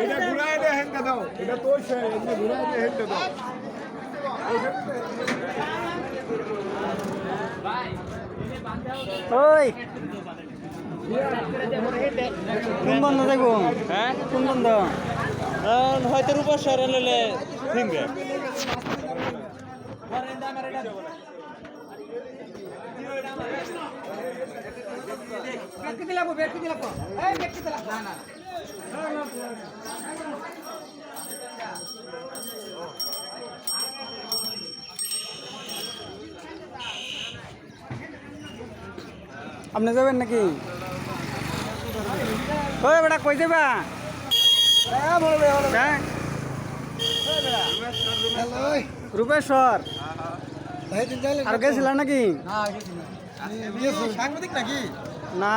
এটা ঘুরাই দে হেনটা দাও, এটা তোর সে এমনি ঘুরাই দে হেনটা দাও। ওই কোন বন্ধ দেখো? হ্যাঁ কোন বন্ধ? হয়তো রূপা শহর হলে ফিঙ্গে আপনি যাবেন নাকি? ওই বেটা কই যাবা? হ্যাঁ রূপেশ্বর আর গেছিলা নাকি? সাংবাদিক নাকি? না